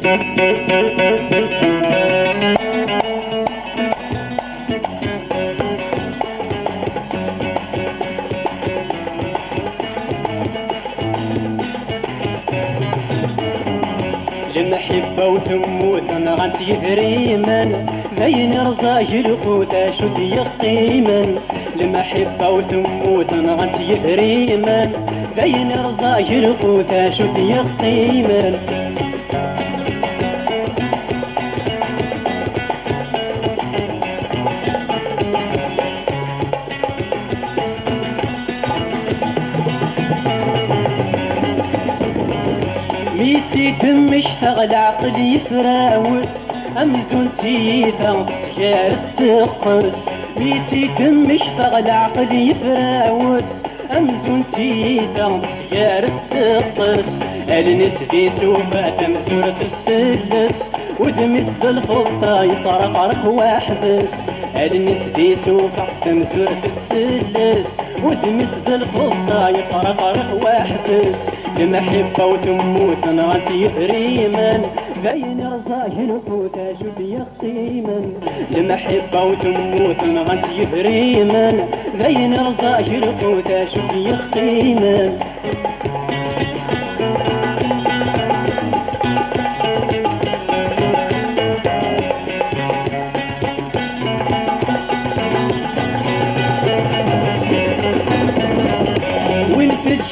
المحبة وثموت انا غنسي ريمان بين رزاج القوت شو يقيمن. المحبة وثموت انا غنسي ريمان بين رزاج القوت شو يقيمن. ميتي دمش تغلى عقلي يفراوس أمزون تيتا سجارة تقرس. ميتي دمش تغلى عقلي يفراوس أمزون تيتا سجارة تقرس. النس في سوفا تمزورة السلس ودمس بالخطة يطرقرق واحبس. النس في سوفا تمزورة السلس ودمس بالخطة يطرقرق واحبس. المحبة وتموت انا غاسي ريمان بين رزاج القوت شوف يقيمن. المحبة وتموت انا غاسي ريمان بين رزاج القوت شوف يقيمن.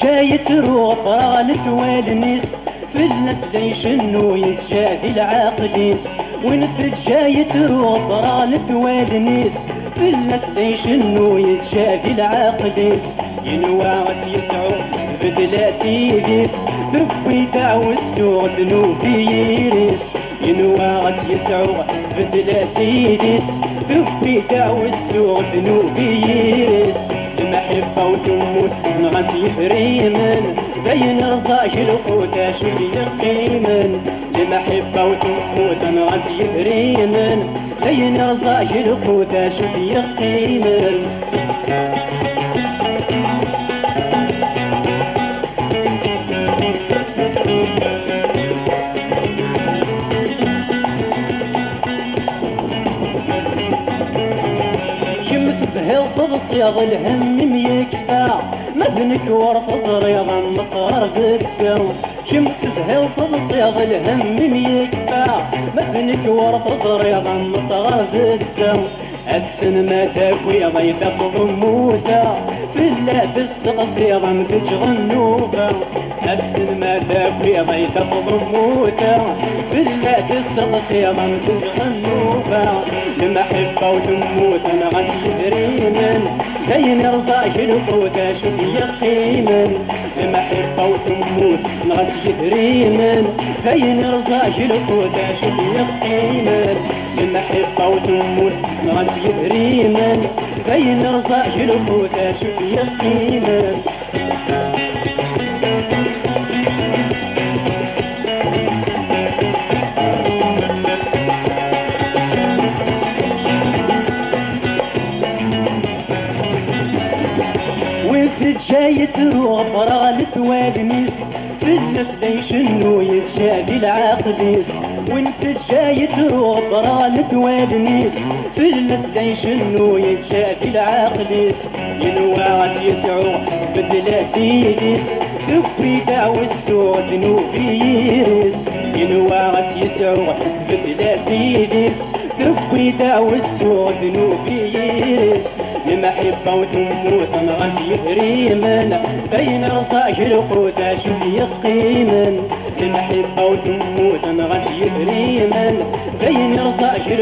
جاي تروح فرغلت والنس في الناس ليشنو يتجاهي العاقليس. ونفد جاي تروح فرغلت والنس في الناس ليشنو يتجاهي العاقليس. ينواغت يسعو بدلا سيديس ثبي دعو السوق ذنوبي يريس. ينواغت يسعو بدلا سيديس ثبي دعو السوق ذنوبي يريس. المحبة وتموت نغسي ريمن بين رزاج القوت شو يقيمن. المحبة وتموت نغسي ريمن بين رزاج القوت شو يقيمن. زهير تبصيغ الهم ميكفى مذنك ورفض رياضا مصار بالدم. شمت زهير تبصيغ الهم ميكفى مذنك ورفض رياضا مصار بالدم. السن ما تاكوي ضيت ضموتا في اللابس قصيرا تجغنوبا. السن ما تاكوي ضيت ضموتا في اللابس قصيرا تجغنوبا. المحبة وتموت انا غسي ريمن بين رزاج القوت شو يقيمن. المحبة وتموت انا غسي ريمن بين رزاج القوت شو يقيمن. المحبة وتموت انا غسي ريمن بين رزاج القوت شو يقيمن. جاي تروح فرغلت والنس في الناس ليشنو يتجاهي العاقليس. وانت جاي تروح فرغلت والنس في الناس ليشنو يتجاهي العاقليس. ينواغت يسعو بدلا سيديس ثبي دعو السوق ذنوبي يريس. ينواغت يسعو بدلا سيديس ثبي دعو السوق ذنوبي يريس. المحبة وتموت انا غسي ريمن بين رزاج القوت شو يقيمن. المحبة وتموت انا غسي ريمن بين رزاج